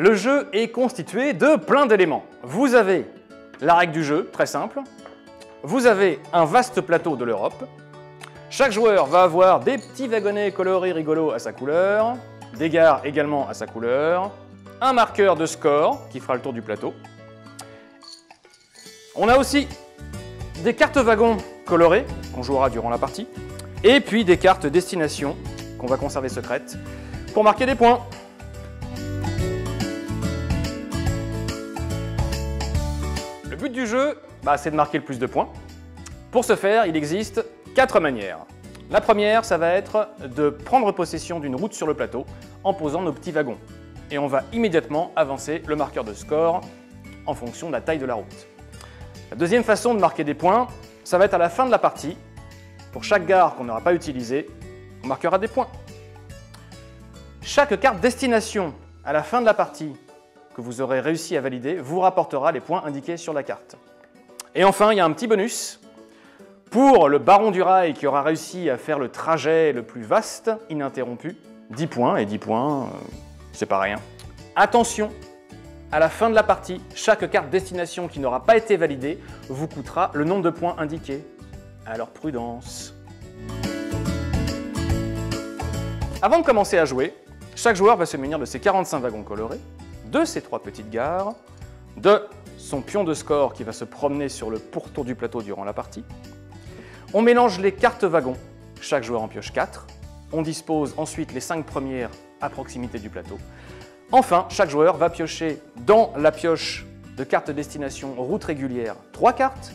le jeu est constitué de plein d'éléments. Vous avez la règle du jeu, très simple. Vous avez un vaste plateau de l'Europe. Chaque joueur va avoir des petits wagonnets colorés rigolos à sa couleur, des gares également à sa couleur, un marqueur de score qui fera le tour du plateau. On a aussi des cartes wagons colorées qu'on jouera durant la partie, et puis des cartes destination qu'on va conserver secrètes pour marquer des points. Le but du jeu, c'est de marquer le plus de points. Pour ce faire, il existe 4 manières. La première, ça va être de prendre possession d'une route sur le plateau en posant nos petits wagons. Et on va immédiatement avancer le marqueur de score en fonction de la taille de la route. La deuxième façon de marquer des points, ça va être à la fin de la partie. Pour chaque gare qu'on n'aura pas utilisée, on marquera des points. Chaque carte destination à la fin de la partie que vous aurez réussi à valider vous rapportera les points indiqués sur la carte. Et enfin, il y a un petit bonus. Pour le baron du rail qui aura réussi à faire le trajet le plus vaste, ininterrompu, 10 points, et 10 points, c'est pas rien. Attention, à la fin de la partie, chaque carte destination qui n'aura pas été validée vous coûtera le nombre de points indiqués. Alors prudence. Avant de commencer à jouer, chaque joueur va se munir de ses 45 wagons colorés, de ses 3 petites gares, de son pion de score qui va se promener sur le pourtour du plateau durant la partie. On mélange les cartes wagons, chaque joueur en pioche 4. On dispose ensuite les 5 premières à proximité du plateau. Enfin, chaque joueur va piocher dans la pioche de carte destination route régulière 3 cartes,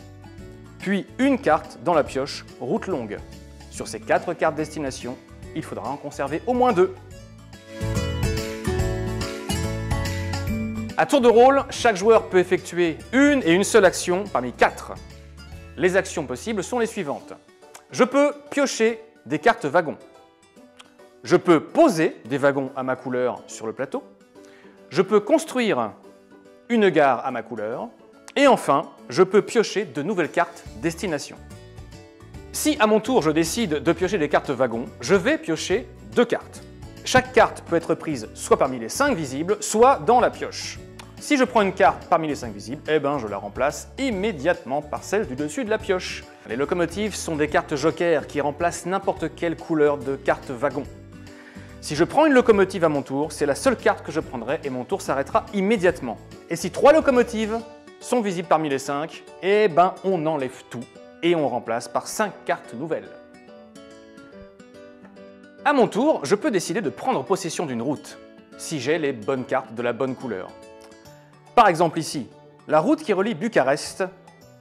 puis une carte dans la pioche route longue. Sur ces 4 cartes destination, il faudra en conserver au moins 2. À tour de rôle, chaque joueur peut effectuer une et une seule action parmi 4. Les actions possibles sont les suivantes. Je peux piocher des cartes wagons. Je peux poser des wagons à ma couleur sur le plateau. Je peux construire une gare à ma couleur. Et enfin, je peux piocher de nouvelles cartes destination. Si à mon tour je décide de piocher des cartes wagons, je vais piocher 2 cartes. Chaque carte peut être prise soit parmi les 5 visibles, soit dans la pioche. Si je prends une carte parmi les 5 visibles, je la remplace immédiatement par celle du dessus de la pioche. Les locomotives sont des cartes jokers qui remplacent n'importe quelle couleur de carte wagon. Si je prends une locomotive à mon tour, c'est la seule carte que je prendrai et mon tour s'arrêtera immédiatement. Et si 3 locomotives sont visibles parmi les 5, on enlève tout et on remplace par 5 cartes nouvelles. À mon tour, je peux décider de prendre possession d'une route, si j'ai les bonnes cartes de la bonne couleur. Par exemple ici, la route qui relie Bucarest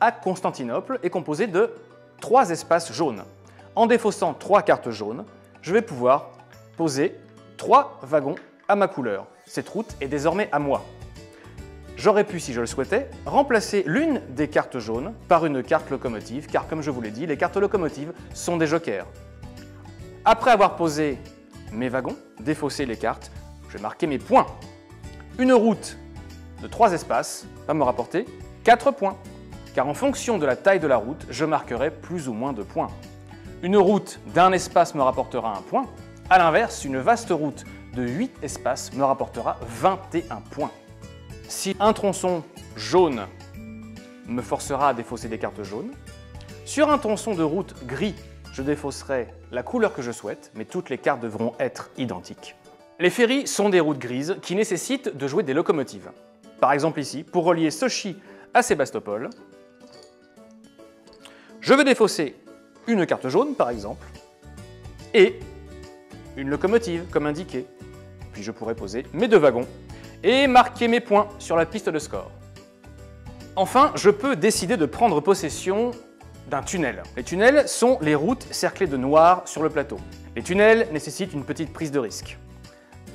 à Constantinople est composée de 3 espaces jaunes. En défaussant 3 cartes jaunes, je vais pouvoir poser 3 wagons à ma couleur. Cette route est désormais à moi. J'aurais pu, si je le souhaitais, remplacer l'une des cartes jaunes par une carte locomotive, car comme je vous l'ai dit, les cartes locomotives sont des jokers. Après avoir posé mes wagons, défaussé les cartes, je vais marquer mes points. Une route de 3 espaces va me rapporter 4 points, car en fonction de la taille de la route, je marquerai plus ou moins de points. Une route d'un espace me rapportera 1 point, à l'inverse, une vaste route de 8 espaces me rapportera 21 points. Si un tronçon jaune me forcera à défausser des cartes jaunes, sur un tronçon de route gris, je défausserai la couleur que je souhaite, mais toutes les cartes devront être identiques. Les ferries sont des routes grises qui nécessitent de jouer des locomotives. Par exemple ici, pour relier Sochi à Sébastopol, je vais défausser une carte jaune par exemple, et une locomotive comme indiqué. Puis je pourrai poser mes 2 wagons et marquer mes points sur la piste de score. Enfin, je peux décider de prendre possession d'un tunnel. Les tunnels sont les routes cerclées de noir sur le plateau. Les tunnels nécessitent une petite prise de risque.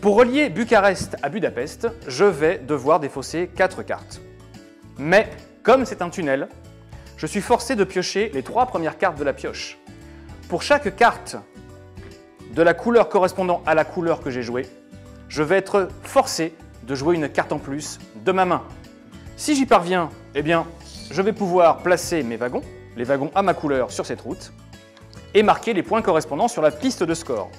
Pour relier Bucarest à Budapest, je vais devoir défausser 4 cartes. Mais, comme c'est un tunnel, je suis forcé de piocher les 3 premières cartes de la pioche. Pour chaque carte de la couleur correspondant à la couleur que j'ai jouée, je vais être forcé de jouer une carte en plus de ma main. Si j'y parviens, je vais pouvoir placer mes wagons, les wagons à ma couleur sur cette route, et marquer les points correspondants sur la piste de score.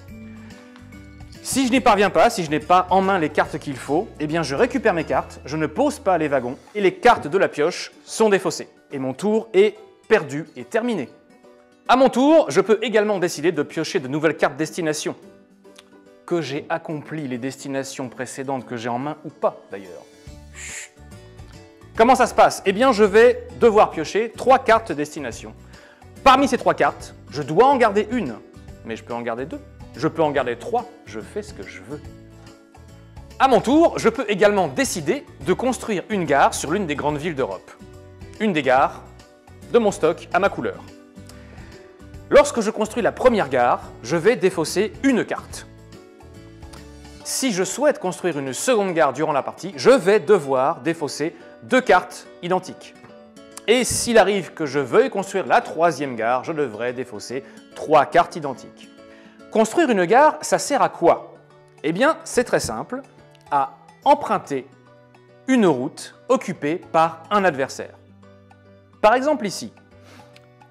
Si je n'y parviens pas, si je n'ai pas en main les cartes qu'il faut, eh bien je récupère mes cartes, je ne pose pas les wagons et les cartes de la pioche sont défaussées. Et mon tour est perdu et terminé. À mon tour, je peux également décider de piocher de nouvelles cartes destination. Que j'ai accompli les destinations précédentes que j'ai en main ou pas d'ailleurs. Comment ça se passe? Eh bien je vais devoir piocher 3 cartes destination. Parmi ces 3 cartes, je dois en garder une, mais je peux en garder 2. Je peux en garder 3, je fais ce que je veux. À mon tour, je peux également décider de construire une gare sur l'une des grandes villes d'Europe. Une des gares de mon stock à ma couleur. Lorsque je construis la première gare, je vais défausser une carte. Si je souhaite construire une seconde gare durant la partie, je vais devoir défausser 2 cartes identiques. Et s'il arrive que je veuille construire la troisième gare, je devrais défausser 3 cartes identiques. Construire une gare, ça sert à quoi? Eh bien, c'est très simple, à emprunter une route occupée par un adversaire. Par exemple ici,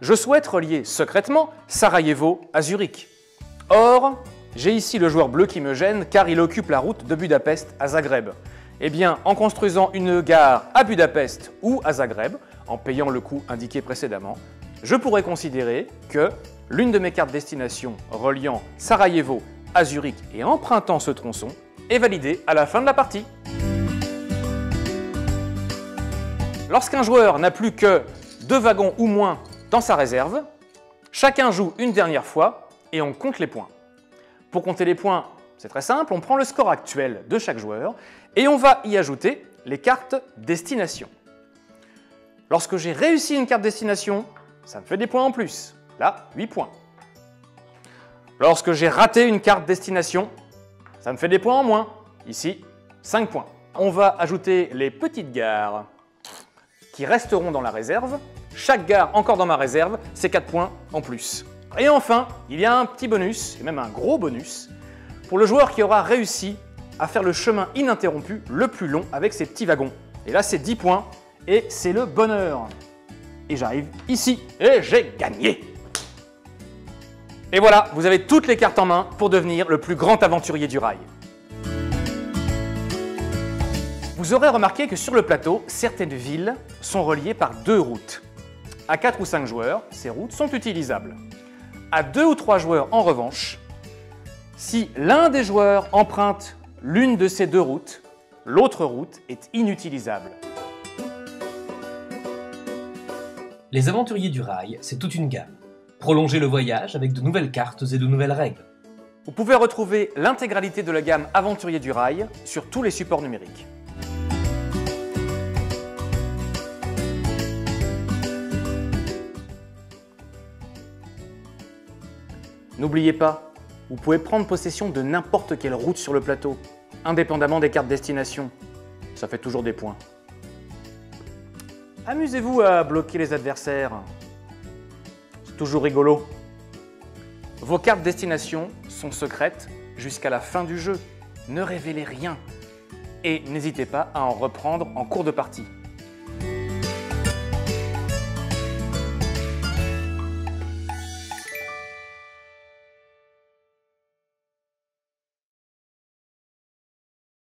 je souhaite relier secrètement Sarajevo à Zurich. Or, j'ai ici le joueur bleu qui me gêne car il occupe la route de Budapest à Zagreb. Eh bien, en construisant une gare à Budapest ou à Zagreb, en payant le coût indiqué précédemment, je pourrais considérer que l'une de mes cartes destination reliant Sarajevo à Zurich et empruntant ce tronçon est validée à la fin de la partie. Lorsqu'un joueur n'a plus que 2 wagons ou moins dans sa réserve, chacun joue une dernière fois et on compte les points. Pour compter les points, c'est très simple, on prend le score actuel de chaque joueur et on va y ajouter les cartes destination. Lorsque j'ai réussi une carte destination, ça me fait des points en plus. Là, 8 points. Lorsque j'ai raté une carte destination, ça me fait des points en moins. Ici, 5 points. On va ajouter les petites gares qui resteront dans la réserve. Chaque gare encore dans ma réserve, c'est 4 points en plus. Et enfin, il y a un petit bonus, et même un gros bonus, pour le joueur qui aura réussi à faire le chemin ininterrompu le plus long avec ses petits wagons. Et là, c'est 10 points, et c'est le bonheur. Et j'arrive ici, et j'ai gagné. Et voilà, vous avez toutes les cartes en main pour devenir le plus grand aventurier du rail. Vous aurez remarqué que sur le plateau, certaines villes sont reliées par 2 routes. À 4 ou 5 joueurs, ces routes sont utilisables. À 2 ou 3 joueurs, en revanche, si l'un des joueurs emprunte l'une de ces 2 routes, l'autre route est inutilisable. Les aventuriers du rail, c'est toute une gamme. Prolongez le voyage avec de nouvelles cartes et de nouvelles règles. Vous pouvez retrouver l'intégralité de la gamme Aventuriers du rail sur tous les supports numériques. N'oubliez pas, vous pouvez prendre possession de n'importe quelle route sur le plateau, indépendamment des cartes destination. Ça fait toujours des points. Amusez-vous à bloquer les adversaires. C'est toujours rigolo. Vos cartes destination sont secrètes jusqu'à la fin du jeu. Ne révélez rien. Et n'hésitez pas à en reprendre en cours de partie.